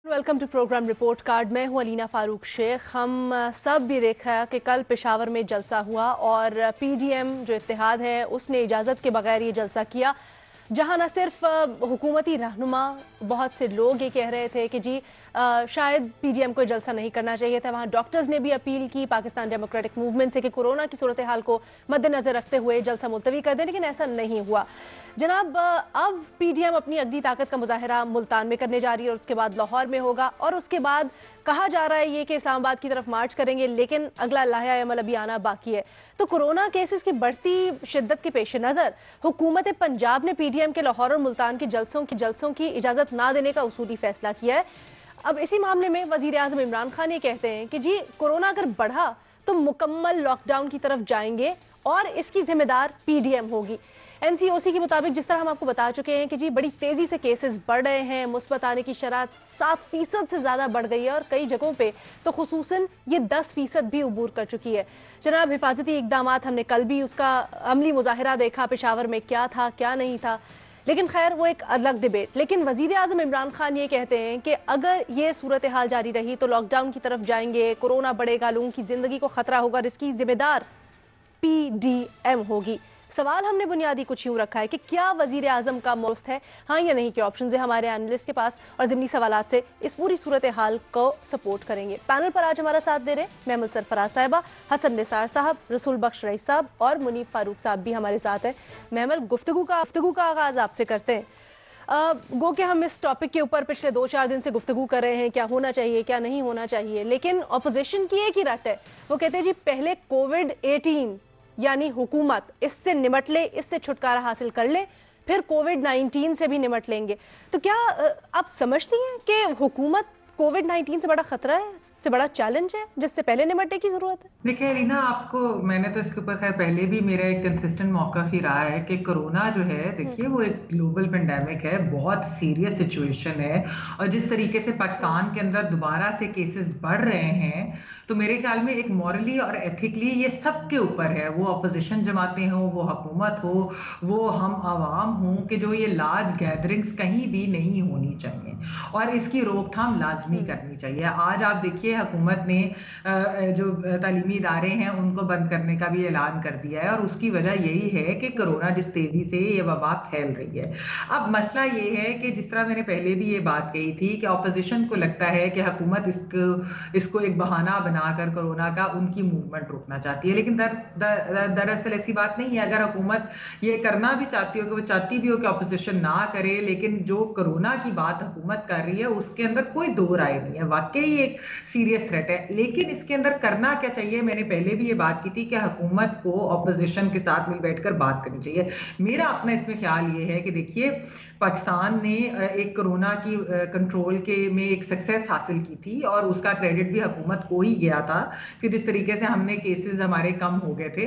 Welcome to programme report card. मैं हूं अलीना फारूक शेख। हम सब भी देखा कि कल पेशावर में जलसा हुआ और पीडीएम जो इत्तेहाद है उसने इजाज़त के बगैर ये जलसा किया, जहां न सिर्फ हुकूमती रहनुमा, बहुत से लोग ये कह रहे थे कि जी शायद पीडीएम को जलसा नहीं करना चाहिए था, वहां डॉक्टर्स ने भी अपील की पाकिस्तान डेमोक्रेटिक मूवमेंट से कि कोरोना की सूरत हाल को मद्देनजर रखते हुए जलसा मुलतवी कर दें, लेकिन ऐसा नहीं हुआ। जनाब, अब पीडीएम अपनी अगली ताकत का मुजाहरा मुल्तान में करने जा रही है और उसके बाद लाहौर में होगा और उसके बाद कहा जा रहा है ये कि इस्लामाबाद की तरफ मार्च करेंगे, लेकिन अगला लाहे अमल अभी आना बाकी है। तो कोरोना केसेस की बढ़ती शिद्दत के पेश नज़र हुकूमत पंजाब ने पीडीएम के लाहौर और मुल्तान के जलसों की इजाज़त ना देने का उसूली फैसला किया है। अब इसी मामले में वज़ीर आज़म इमरान खान ये कहते हैं कि जी कोरोना अगर बढ़ा तो मुकम्मल लॉकडाउन की तरफ जाएंगे और इसकी जिम्मेदार पीडीएम होगी। एनसीओसी के मुताबिक जिस तरह हम आपको बता चुके हैं कि जी बड़ी तेजी से केसेस बढ़ रहे हैं, मुस्बत आने की शरह 7% से ज्यादा बढ़ गई है और कई जगहों पे तो खुसूसन ये 10% भी उबूर कर चुकी है। जनाब, हिफाजती इकदामात हमने कल भी उसका अमली मुजाहिरा देखा, पेशावर में क्या था क्या नहीं था, लेकिन खैर वो एक अलग डिबेट। लेकिन वजीर आजम इमरान खान ये कहते हैं कि अगर ये सूरत हाल जारी रही तो लॉकडाउन की तरफ जाएंगे, कोरोना बढ़ेगा, लोगों की जिंदगी को खतरा होगा, इसकी जिम्मेदार पीडीएम होगी। सवाल हमने बुनियादी कुछ यूं रखा है कि क्या वजीर आजम का मोस्त है, हाँ या नहीं के ऑप्शन है हमारे एनालिस्ट के पास, और ज़िमनी सवालात से इस पूरी सूरत हाल को सपोर्ट करेंगे। पैनल पर आज हमारा साथ दे रहे महमूद सरफराज साहिबा, हसन निसार साहब, रसूल बख्श रईस साहब और मुनीफ फारूक साहब भी हमारे साथ हैं। महमूद, गुफ्तगू का आगाज आपसे करते हैं। गो कि हम इस टॉपिक के ऊपर पिछले 2-4 दिन से गुफ्तगू कर रहे हैं, क्या होना चाहिए क्या नहीं होना चाहिए, लेकिन ऑपोजिशन की एक ही रट है, वो कहते हैं जी पहले कोविड-18 यानी हुकूमत इससे निमट ले, इससे छुटकारा हासिल कर ले, फिर कोविड-19 से भी निमट लेंगे। तो क्या आप समझती हैं कि हुकूमत कोविड-19 से बड़ा खतरा है, से बड़ा चैलेंज है जिससे पहले निमटने की जरूरत है? देखिए रीना, आपको मैंने तो इसके ऊपर खैर पहले भी मेरा एक कंसिस्टेंट मौक़िफ़ ही रहा है कि कोरोना जो है, देखिए वो एक ग्लोबल पेंडेमिक है, बहुत सीरियस सिचुएशन है और जिस तरीके से पाकिस्तान के अंदर दोबारा से केसेस बढ़ रहे हैं, तो मेरे ख्याल में एक मॉरली और एथिकली ये सबके ऊपर है, वो अपोजिशन जमातें हों, वो हुकूमत हो, वो हम आवाम हों, कि जो ये लार्ज गैदरिंग्स कहीं भी नहीं होनी चाहिए और इसकी रोकथाम लाजमी करनी चाहिए। आज आप देखिए हुकूमत ने जो तालीमी इदारे हैं उनको बंद करने का भी ऐलान कर दिया है और उसकी वजह यही है कि कोरोना जिस तेजी से ये वबा फैल रही है। अब मसला ये है कि जिस तरह मैंने पहले भी ये बात कही थी कि अपोजिशन को लगता है कि हुकूमत इसको एक बहाना बनाकर कोरोना का उनकी मूवमेंट रोकना चाहती है, लेकिन दरअसल ऐसी बात नहीं है। अगर हुकूमत ये करना भी चाहती हो, कि वो चाहती भी हो कि अपोजिशन ना करे, लेकिन जो कोरोना की बात हुकूमत कर रही है उसके अंदर कोई दो राय नहीं है, वाकई एक सीरियस थ्रेट है। लेकिन इसके अंदर करना क्या चाहिए, मैंने पहले भी ये बात की थी कि हुकूमत को ऑपोजिशन के साथ मिल बैठकर बात करनी चाहिए। मेरा अपना इसमें ख्याल ये है कि देखिए पाकिस्तान ने एक कोरोना की कंट्रोल के में एक सक्सेस हासिल की थी और उसका क्रेडिट भी हुकूमत को ही गया था कि जिस तरीके से हमने केसेस हमारे कम हो गए थे।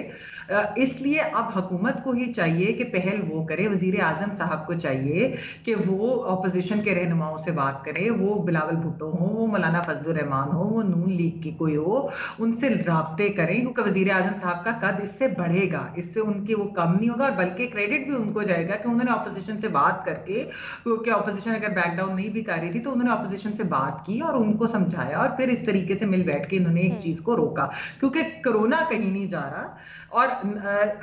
इसलिए अब हुकूमत को ही चाहिए कि पहल वो करे, वजीर आजम साहब को चाहिए कि वो अपोजिशन के रहनुमाओं से बात करे, वो बिलावल भुट्टो हो, वो मौलाना फजलुर रहमान हो, वो नून लीग की कोई हो, उनसे राब्ते करें, क्योंकि वजीर आजम साहब का कद इससे बढ़ेगा, इससे उनके वो कम नहीं होगा, बल्कि क्रेडिट भी उनको जाएगा कि उन्होंने अपोजिशन से बात करके, क्योंकि अपोजिशन अगर बैक डाउन नहीं भी कर रही थी तो उन्होंने अपोजिशन से बात की और उनको समझाया और फिर इस तरीके से मिल बैठ के इन्होंने एक चीज को रोका, क्योंकि कोरोना कहीं नहीं जा रहा। और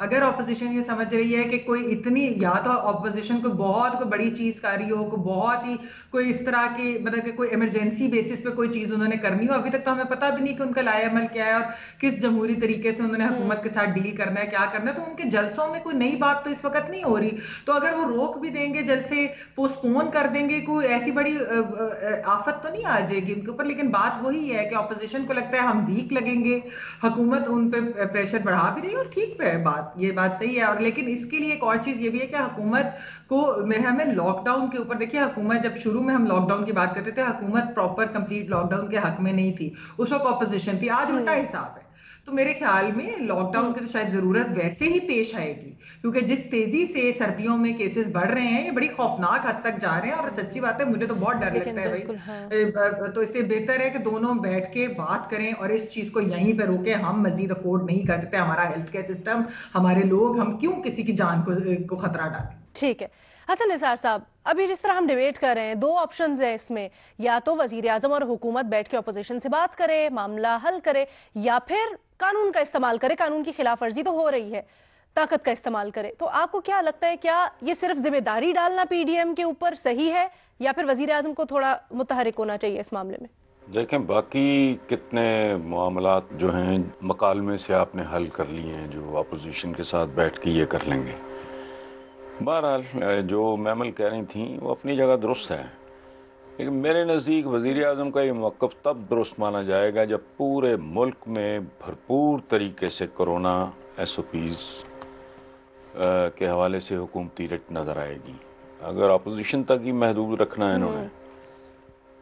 अगर ऑपोजिशन ये समझ रही है कि कोई इतनी, या तो ऑपोजिशन को बहुत कोई बड़ी चीज कर रही हो, को बहुत ही कोई इस तरह की मतलब कि कोई इमरजेंसी बेसिस पे कोई चीज उन्होंने करनी हो, अभी तक तो हमें पता भी नहीं कि उनका लाएअमल क्या है और किस जमहूरी तरीके से उन्होंने हुकूमत के साथ डील करना है, क्या करना है, तो उनके जलसों में कोई नई बात तो इस वक्त नहीं हो रही। तो अगर वो रोक भी देंगे, जलसे पोस्टपोन कर देंगे, कोई ऐसी बड़ी आफत तो नहीं आ जाएगी उनके ऊपर। लेकिन बात वही है कि ऑपोजिशन को लगता है हम वीक लगेंगे, हुकूमत उन पर प्रेशर बढ़ा भी रही है और ठीक है बात, ये बात सही है। और लेकिन इसके लिए एक और चीज ये भी है कि हुकूमत को हमें लॉकडाउन के ऊपर, देखिए हुकूमत जब शुरू में हम लॉकडाउन की बात करते थे, हुकूमत प्रॉपर कंप्लीट लॉकडाउन के हक में नहीं थी, उस वक्त ऑपोजिशन थी, आज उल्टा हिसाब है। तो मेरे ख्याल में लॉकडाउन की तो शायद जरूरत वैसे ही पेश आएगी, क्योंकि जिस तेजी से सर्दियों में केसेस बढ़ रहे हैं, ये बड़ी खौफनाक हद तक जा रहे हैं और सच्ची बात है मुझे तो बहुत डर लगता है भाई। हाँ। तो इसलिए बेहतर है कि दोनों बैठ के बात करें और इस चीज को यहीं पे रोके। हम मजीद अफोर्ड नहीं कर सकते, हमारा हेल्थ केयर सिस्टम, हमारे लोग, हम क्यों किसी की जान को खतरा डालें। ठीक है, हसन निसार साहब, अभी जिस तरह हम डिबेट कर रहे हैं, दो ऑप्शंस हैं इसमें, या तो वजीर आजम और हुकूमत बैठ के अपोजिशन से बात करे, मामला हल करे, या फिर कानून का इस्तेमाल करे। कानून की खिलाफ वर्जी तो हो रही है, ताकत का इस्तेमाल करे। तो आपको क्या लगता है, क्या ये सिर्फ जिम्मेदारी डालना पीडीएम के ऊपर सही है, या फिर वजीर आजम को थोड़ा मुतहरिक होना चाहिए इस मामले में? देखें, बाकी कितने मामलात जो हैं मकालमे से आपने हल कर लिए हैं, जो अपोजिशन के साथ बैठ के ये कर लेंगे। बहरहाल जो मैमल कह रही थी वो अपनी जगह दुरुस्त है, लेकिन मेरे नज़दीक वज़ीर आज़म का ये मौक़िफ़ तब दुरुस्त माना जाएगा जब पूरे मुल्क में भरपूर तरीके से कोरोना SOPs के हवाले से हुकूमती रिट नज़र आएगी। अगर अपोजिशन तक ही महदूद रखना है इन्होंने,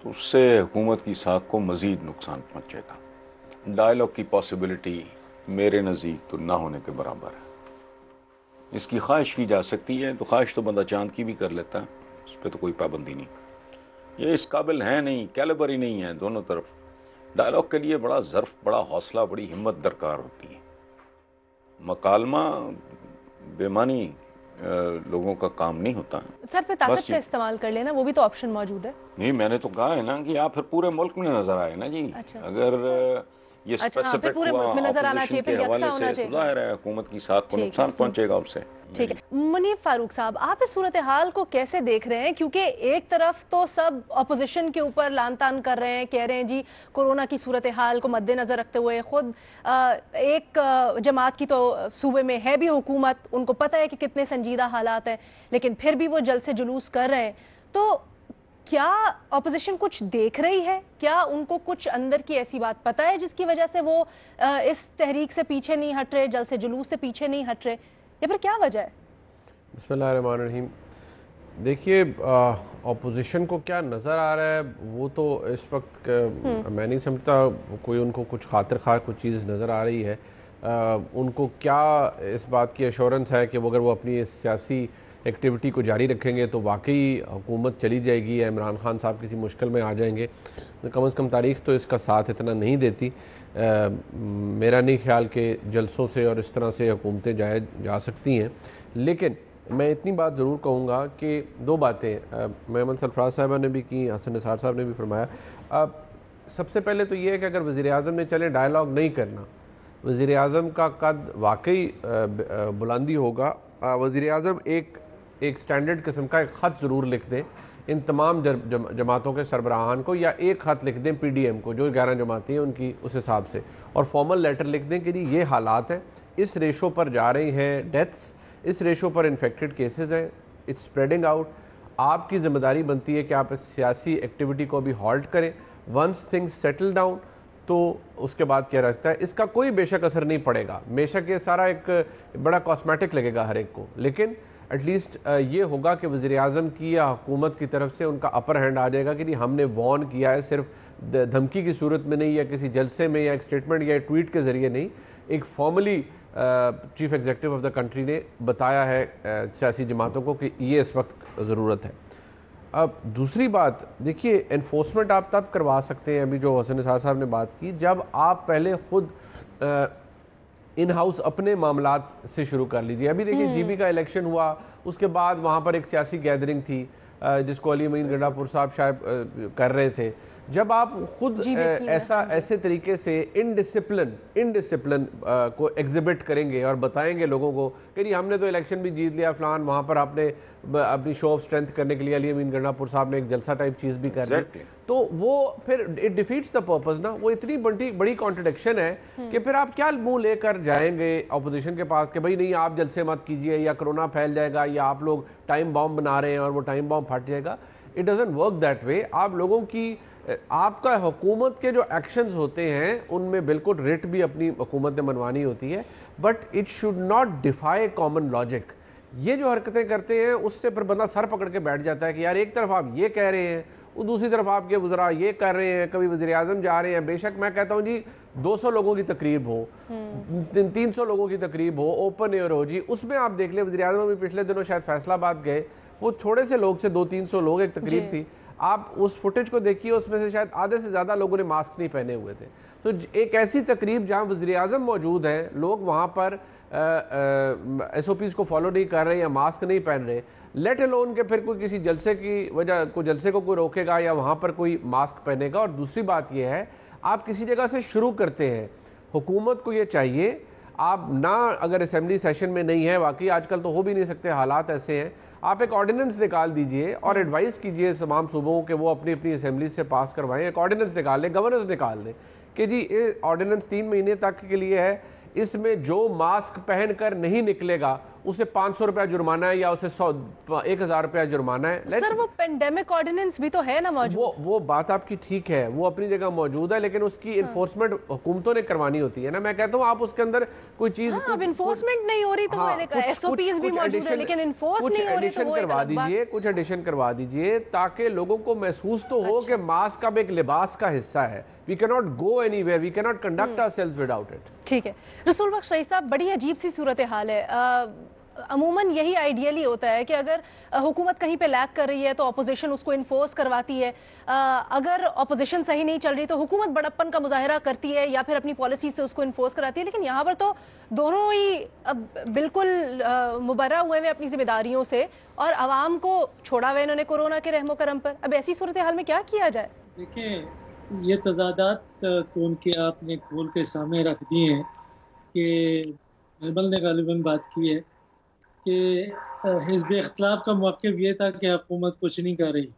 तो उससे हुकूमत की साख को मज़ीद नुकसान पहुँचेगा। डायलॉग की पॉसिबिलिटी मेरे नज़दीक तो ना होने के बराबर है। इसकी ख्वाहिश की जा सकती है, तो ख्वाहिश तो बंदा चांद की भी कर लेता है, उस पर तो कोई पाबंदी नहीं। ये इस काबिल है नहीं, कैलिबर ही नहीं है दोनों तरफ। डायलॉग के लिए बड़ा ज़र्फ, बड़ा हौसला, बड़ी हिम्मत दरकार होती है। मकालमा बेमानी लोगों का काम नहीं होता। सर पे ताकत का इस्तेमाल कर लेना, वो भी तो ऑप्शन मौजूद है। नहीं, मैंने तो कहा है ना कि आप फिर पूरे मुल्क में नजर आए ना जी। अच्छा। अगर ये स्पेसिफिक पूरे मुल्क में नजर आना चाहिए, फिर यकसा होना चाहिए। जाहिर है हुकूमत की साख को नुकसान पहुंचेगा उससे। ठीक है, मुनीब फारूक साहब, आप इस सूरत हाल को कैसे देख रहे हैं? क्योंकि एक तरफ तो सब अपोजिशन के ऊपर लान तान कर रहे हैं, कह रहे हैं जी कोरोना की सूरत हाल को मद्देनजर रखते हुए खुद एक जमात की तो सूबे में है भी हुकूमत, उनको पता है कि कितने संजीदा हालात हैं, लेकिन फिर भी वो जल्द से जुलूस कर रहे हैं। तो क्या अपोजिशन कुछ देख रही है? क्या उनको कुछ अंदर की ऐसी बात पता है जिसकी वजह से वो इस तहरीक से पीछे नहीं हट रहे, जल्द से जुलूस से पीछे नहीं हट रहे, या फिर क्या वजह है? बिस्मिल्लाहिर्रहमानिर्रहीम। देखिए, अपोजिशन को क्या नज़र आ रहा है वो तो इस वक्त मैं नहीं समझता कोई उनको कुछ खातिर खा कुछ चीज़ नज़र आ रही है। उनको क्या इस बात की एश्योरेंस है कि वो अगर वो अपनी सियासी एक्टिविटी को जारी रखेंगे तो वाकई हुकूमत चली जाएगी या इमरान खान साहब किसी मुश्किल में आ जाएंगे? कम से कम तारीख़ तो इसका साथ इतना नहीं देती। मेरा नहीं ख्याल कि जलसों से और इस तरह से हुकूमतें जा सकती हैं। लेकिन मैं इतनी बात ज़रूर कहूँगा कि दो बातें मेमन सरफराज साहबा ने भी की, हसन निसार साहब ने भी फरमाया। सबसे पहले तो ये है कि अगर वज़ीर आज़म ने चले डायलॉग नहीं करना, वज़ीर आज़म का कद वाकई बुलंदी होगा। वज़ीर आज़म एक स्टैंडर्ड किस्म का एक ख़त ज़रूर लिख दें इन तमाम जमातों के सरबराहान को, या एक ख़त लिख दें PDM को जो 11 जमातें हैं उनकी, उस हिसाब से, और फॉर्मल लेटर लिख दें कि जी ये हालात हैं, इस रेशो पर जा रही हैं डेथ्स, इस रेशो पर इन्फेक्टेड केसेस हैं, इट्स स्प्रेडिंग आउट। आपकी ज़िम्मेदारी बनती है कि आप इस सियासी एक्टिविटी को भी हॉल्ट करें। वंस थिंग्स सेटल डाउन तो उसके बाद क्या रखता है, इसका कोई बेशक असर नहीं पड़ेगा। बेशक ये सारा एक बड़ा कॉस्मेटिक लगेगा हर एक को, लेकिन एटलीस्ट ये होगा कि वज़ीर आज़म की या हुकूमत की तरफ से उनका अपर हैंड आ जाएगा कि नहीं, हमने वॉर्न किया है, सिर्फ धमकी की सूरत में नहीं, या किसी जलसे में, या एक स्टेटमेंट या ट्वीट के ज़रिए नहीं, एक formally chief executive of the country ने बताया है सियासी जमातों को कि ये इस वक्त ज़रूरत है। अब दूसरी बात देखिए, एनफोर्समेंट आप तब करवा सकते हैं, अभी जो हसन निसार साहब ने बात की, जब आप पहले खुद इन हाउस अपने मामलात से शुरू कर लीजिए। अभी देखिए GB का इलेक्शन हुआ, उसके बाद वहाँ पर एक सियासी गैदरिंग थी जिसको अली अमीन गंडापुर साहब शायद कर रहे थे। जब आप खुद ऐसे तरीके से इनडिसिप्लिन को एग्जिबिट करेंगे और बताएंगे लोगों को कि नहीं हमने तो इलेक्शन भी जीत लिया फलान, वहाँ पर आपने अपनी शो ऑफ स्ट्रेंथ करने के लिए अली अमीन गंडापुर साहब ने एक जलसा टाइप चीज़ भी कर दी, तो वो फिर इट डिफीट्स द पर्पस ना। वो इतनी बड़ी कॉन्ट्रडिक्शन है कि फिर आप क्या मुंह लेकर जाएंगे अपोजिशन के पास कि भाई नहीं आप जलसे मत कीजिए, या कोरोना फैल जाएगा, या आप लोग टाइम बॉम्ब बना रहे हैं और वो टाइम बॉम्ब फट जाएगा। It doesn't work that way. आप लोगों की आपका हुकूमत के जो एक्शंस होते हैं उनमें बिल्कुल रिट भी अपनी हुकूमत ने मनवानी होती है, but it should not defy common logic. ये जो हरकतें करते हैं उससे फिर बंदा सर पकड़ के बैठ जाता है कि यार एक तरफ आप ये कह रहे हैं, वो दूसरी तरफ आपके वज़रा ये कर रहे हैं, कभी वज़ीर आज़म जा रहे हैं। बेशक मैं कहता हूँ जी 200 लोगों की तकरीब हो, 300 लोगों की तकरीब हो, ओपन एयर हो जी, उसमें आप देख ले वज़ीर आज़म भी पिछले दिनों शायद फैसलाबाद गए, वो थोड़े से लोग से 200-300 लोग एक तकरीब थी, आप उस फुटेज को देखिए, उसमें से शायद आधे से ज़्यादा लोगों ने मास्क नहीं पहने हुए थे। तो एक ऐसी तकरीब जहाँ वज़ीर आज़म मौजूद है, लोग वहाँ पर SOPs को फॉलो नहीं कर रहे या मास्क नहीं पहन रहे, लेट अलोन के फिर कोई किसी जलसे की वजह को जलसे को कोई रोकेगा या वहाँ पर कोई मास्क पहनेगा। और दूसरी बात यह है, आप किसी जगह से शुरू करते हैं, हुकूमत को ये चाहिए आप ना, अगर असेंबली सेशन में नहीं है, वाकई आजकल तो हो भी नहीं सकते, हालात ऐसे हैं, आप एक ऑर्डिनेंस निकाल दीजिए और एडवाइस कीजिए तमाम सूबों के वो अपनी अपनी असेंबली से पास करवाएं, एक ऑर्डिनेंस निकाल लें, गवर्नेंस निकाल लें कि जी ये ऑर्डिनेंस 3 महीने तक के लिए है, इसमें जो मास्क पहनकर नहीं निकलेगा उसे 500 रुपया जुर्माना है या उसे 1000 रुपया जुर्माना है। सर वो पेंडेमिक ऑर्डिनेंस भी तो है ना मौजूद। वो बात आपकी ठीक है, वो अपनी जगह मौजूद है, लेकिन उसकी इन्फोर्समेंट हुकूमतों ने करवानी होती है ना। मैं कहता हूँ आप उसके अंदर कोई चीज, अब इन्फोर्समेंट नहीं हो रही तो मैंने कहा एसओपीज भी मौजूद है, लेकिन इन्फोर्स नहीं हो रही तो वो करवा दीजिए, कुछ एडिशन करवा दीजिए ताकि लोगों को महसूस तो हो कि मास्क अब एक लिबास का हिस्सा है। We cannot go anywhere, we cannot conduct ourselves without it. ठीक है रसूल बख्श रईस साहब, बड़ी अजीब सी सूरत हाल है। अमूमन यही आइडियली होता है कि अगर हुकूमत कहीं पे लैग कर रही है तो अपोजिशन उसको इन्फोर्स करवाती है, अगर अपोजिशन सही नहीं चल रही तो हुकूमत बड़प्पन का मुजाहरा करती है या फिर अपनी पॉलिसी से उसको इन्फोर्स कराती है। लेकिन यहाँ पर तो दोनों ही बिल्कुल मुबर्रा हुए हैं अपनी जिम्मेदारियों से और आवाम को छोड़ा हुआ इन्होंने कोरोना के रहमो करम पर। अब ऐसी सूरत हाल में क्या किया जाए? देखें, ये तजादात तो उनके आपने खोल के सामने रख दिए हैं कि महमल ने गालिबन बात की है कि हिज़्ब इख्तिलाफ का मौक़िफ़ ये था कि हुकूमत कुछ नहीं कर रही,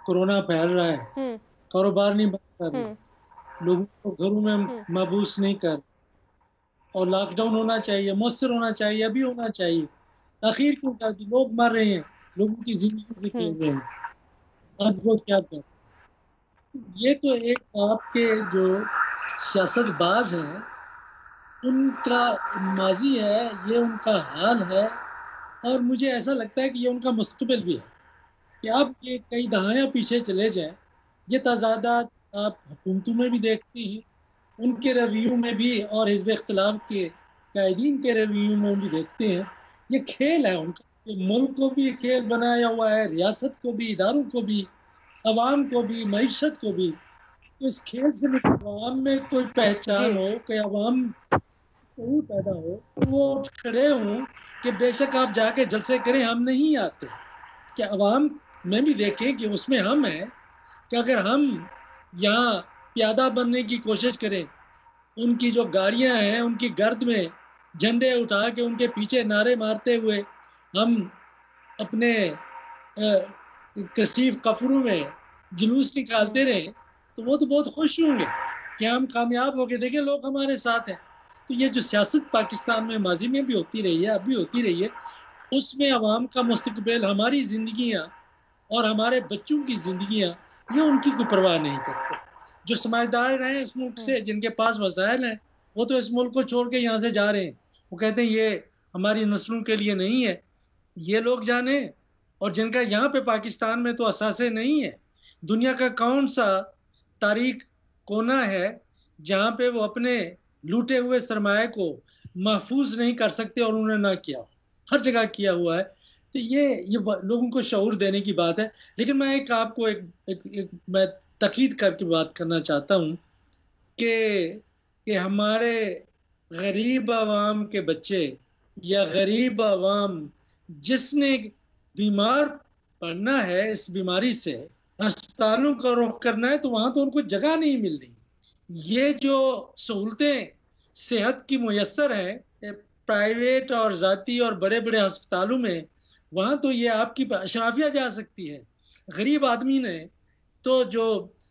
कोरोना फैल रहा है, कारोबार नहीं बंद कर रही, लोगों को घरों में महबूस नहीं कर, और लॉकडाउन होना चाहिए, मुअस्सर होना चाहिए, अभी होना चाहिए, आखिर क्यों कर दी, लोग मर रहे हैं, लोगों की जिंदगी से खेल रहे हैं, अब वो क्या कर। ये तो एक आपके जो सियासतबाज हैं उनका माजी है, ये उनका हाल है, और मुझे ऐसा लगता है कि ये उनका मुस्तकबिल भी है कि अब ये कई दहाइयाँ पीछे चले जाएं। ये तजादात आप हुकूमतों में भी देखते हैं, उनके रवैयों में भी, और हिज़्ब इख्तिलाफ के कायदीन के रवैयों में भी देखते हैं। ये खेल है उनका, ये मुल्क को भी खेल बनाया हुआ है, रियासत को भी, इदारों को भी, अवाम को भी, मईशत को भी। तो इस खेल से अवाम में कोई पहचान हो, कि अवाम कोई पैदा हो, तो वो खड़े हों कि बेशक आप जाके जलसे करें, हम नहीं आते। कि अवाम में भी देखें कि उसमें हम हैं कि अगर हम यहाँ प्यादा बनने की कोशिश करें, उनकी जो गाड़ियाँ हैं उनकी गर्द में झंडे उठा के उनके पीछे नारे मारते हुए हम अपने कसीब कफरों में जुलूस निकालते रहे, तो वो तो बहुत खुश होंगे कि हम कामयाब हो गए, देखें लोग हमारे साथ हैं। तो ये जो सियासत पाकिस्तान में माजी में भी होती रही है, अब भी होती रही है, उसमें अवाम का मुस्तकबिल, हमारी ज़िंदगियाँ और हमारे बच्चों की ज़िंदगियाँ, ये उनकी कोई परवाह नहीं करते। जो समझदार हैं इस मुल्क से, जिनके पास वसाइल हैं, वो तो इस मुल्क को छोड़ के यहाँ से जा रहे हैं। वो कहते हैं ये हमारी नस्लों के लिए नहीं है, ये लोग जाने। और जिनका यहाँ पे पाकिस्तान में तो असासे नहीं है, दुनिया का कौन सा तारीख कोना है जहाँ पे वो अपने लूटे हुए सरमाए को महफूज नहीं कर सकते, और उन्होंने ना किया, हर जगह किया हुआ है। तो ये लोगों को शऊर देने की बात है। लेकिन मैं आपको मैं तकीद करके बात करना चाहता हूँ कि हमारे गरीब आवाम के बच्चे या गरीब आवाम जिसने बीमार पड़ना है, इस बीमारी से अस्पतालों का रुख करना है, तो वहाँ तो उनको जगह नहीं मिल रही। ये जो सहूलतें सेहत की मुयस्सर हैं प्राइवेट और ज़ाती और बड़े बड़े अस्पतालों में, वहाँ तो ये आपकी अशराफिया जा सकती है। गरीब आदमी ने तो जो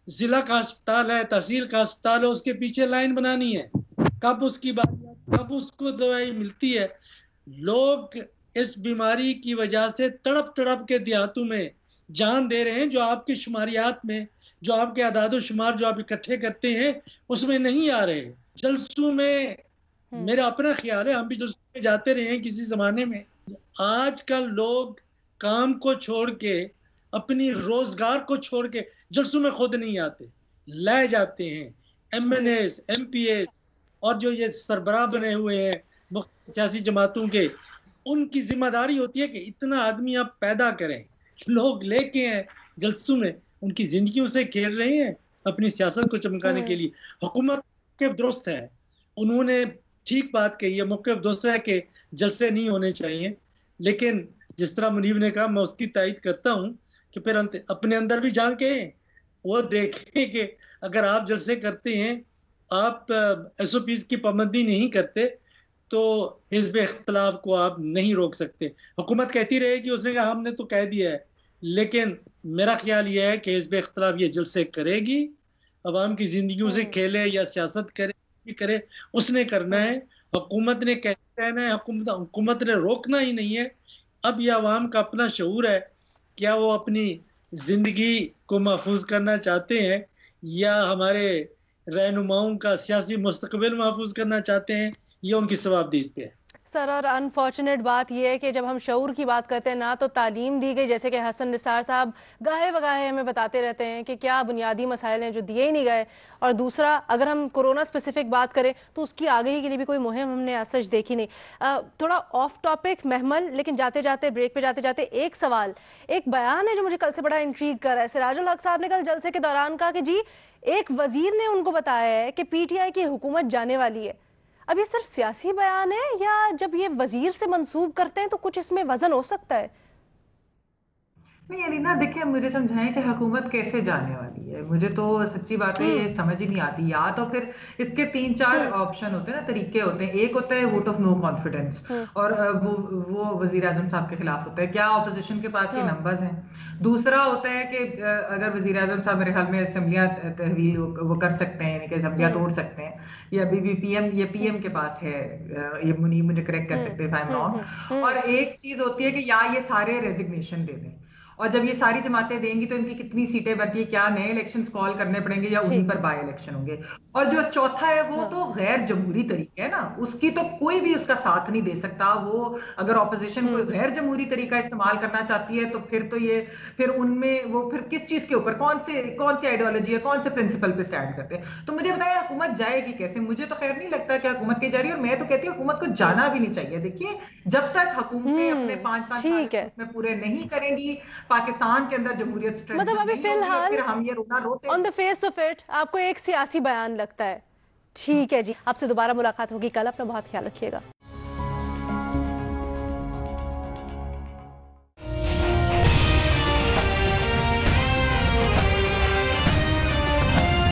ज़िला का अस्पताल है, तहसील का अस्पताल है, उसके पीछे लाइन बनानी है, कब उसकी बारी, कब उसको दवाई मिलती है। लोग इस बीमारी की वजह से तड़प तड़प के देहातों में जान दे रहे हैं, जो आपके शुमारियात में, जो आपके आदादो शुमार जो आप इकट्ठे करते हैं उसमें नहीं आ रहे। जलसों में मेरा अपना ख्याल है, हम भी जलसों में जाते रहे हैं किसी ज़माने में। आजकल लोग काम को छोड़ के, अपनी रोजगार को छोड़ के जलसों में खुद नहीं आते, लाए जाते हैं। MNAs, MPAs और जो ये सरबराह बने हुए हैं सियासी जमातों के, उनकी जिम्मेदारी होती है कि इतना आदमी आप पैदा करें। लोग लेके हैं जलसों में, उनकी जिंदगियों से खेल रहे हैं अपनी सियासत को चमकाने के लिए। हुकूमत के दुरुस्त है, उन्होंने ठीक बात कही है, मौक़िफ़ दुरुस्त है कि जलसे नहीं होने चाहिए, लेकिन जिस तरह मुनीब ने कहा, मैं उसकी तायद करता हूँ कि फिर अपने अंदर भी झांकें, वो देखें कि अगर आप जलसे करते हैं, आप SOPs की पाबंदी नहीं करते, तो हिज़्ब इख्तिलाफ को आप नहीं रोक सकते। हुकूमत कहती रहेगी उसने कहा हमने तो कह दिया है, लेकिन मेरा ख्याल ये है कि हिज़्ब इख्तिलाफ ये जलसे करेगी, अवाम की जिंदगियों से खेले या सियासत करे, उसने करना है। हुकूमत ने कहना है, हुकूमत ने रोकना ही नहीं है। अब ये अवाम का अपना शऊर है, क्या वो अपनी जिंदगी को महफूज करना चाहते हैं या हमारे रहनुमाओं का सियासी मुस्तकबिल महफूज करना चाहते हैं, ये उनकी जवाबदेही पे है। सर, और अनफॉर्चुनेट बात यह है कि जब हम शऊर की बात करते हैं ना, तो तालीम दी गई, जैसे कि हसन निसार साहब गाहे बगाहे हमें बताते रहते हैं कि क्या बुनियादी मसाइल हैं जो दिए ही नहीं गए। और दूसरा, अगर हम कोरोना स्पेसिफिक बात करें तो उसकी आगही के लिए भी कोई मुहिम हमने आज सच देखी नहीं। थोड़ा ऑफ टॉपिक महमल, लेकिन जाते जाते ब्रेक पे जाते जाते एक सवाल, एक बयान है जो मुझे कल से बड़ा इंट्रीग कर रहा है। सिराजुल हक साहब ने कल जलसे के दौरान कहा कि जी एक वजीर ने उनको बताया है कि PTI की हुकूमत जाने वाली है। अब ये सिर्फ सियासी बयान है या जब ये वजीर से मंसूब करते हैं तो कुछ इसमें वजन हो सकता है? नहीं अलीना, देखिए मुझे समझाएं कि हुकूमत कैसे जाने वाली है। मुझे तो सच्ची बात है ये समझ ही नहीं आती। या तो फिर इसके 3-4 ऑप्शन होते हैं ना, तरीके होते हैं। एक होता है वोट ऑफ नो कॉन्फिडेंस, और वो वजीर आजम साहब के खिलाफ होता है। क्या ऑपोजिशन के पास ये नंबर्स हैं? दूसरा होता है कि अगर वजीर आजम साहब मेरे ख्याल में असेंबलियां तहवील वो कर सकते हैं, यानी कि असेंबलियां तोड़ सकते हैं, या अभी भी PM के पास है। ये मुनीब मुझे करेक्ट कर सकते हैं इफ आई एम रॉन्ग। और एक चीज होती है कि या ये सारे रेजिग्नेशन दे दें, और जब ये सारी जमातें देंगी तो इनकी कितनी सीटें बनती है, क्या नए इलेक्शंस कॉल करने पड़ेंगे या उन्हीं पर बाय इलेक्शन होंगे। और जो चौथा है वो तो गैर जमहूरी तरीका है ना, उसकी तो कोई भी उसका साथ नहीं दे सकता। वो अगर ऑपोजिशन कोई गैर जमहूरी तरीका इस्तेमाल करना चाहती है तो फिर उनमें वो फिर किस चीज के ऊपर, कौन सी आइडियोलॉजी है, कौन से प्रिंसिपल पे स्टैंड करते हैं। तो मुझे बताया हुकूमत जाएगी कैसे? मुझे तो खैर नहीं लगता कि हुकूमत की जा रही है, और मैं तो कहती हूँ हुकूमत को जाना भी नहीं चाहिए। देखिए जब तक हुकूमतें अपने 5-5 साल में पूरे नहीं करेंगी, पाकिस्तान के अंदर जमहूरियत मतलब अभी फिलहाल फिर हम ये रोना रोते on the face of it आपको एक सियासी बयान लगता है। ठीक है जी, आपसे दोबारा मुलाकात होगी कल। अपना बहुत ख्याल रखिएगा।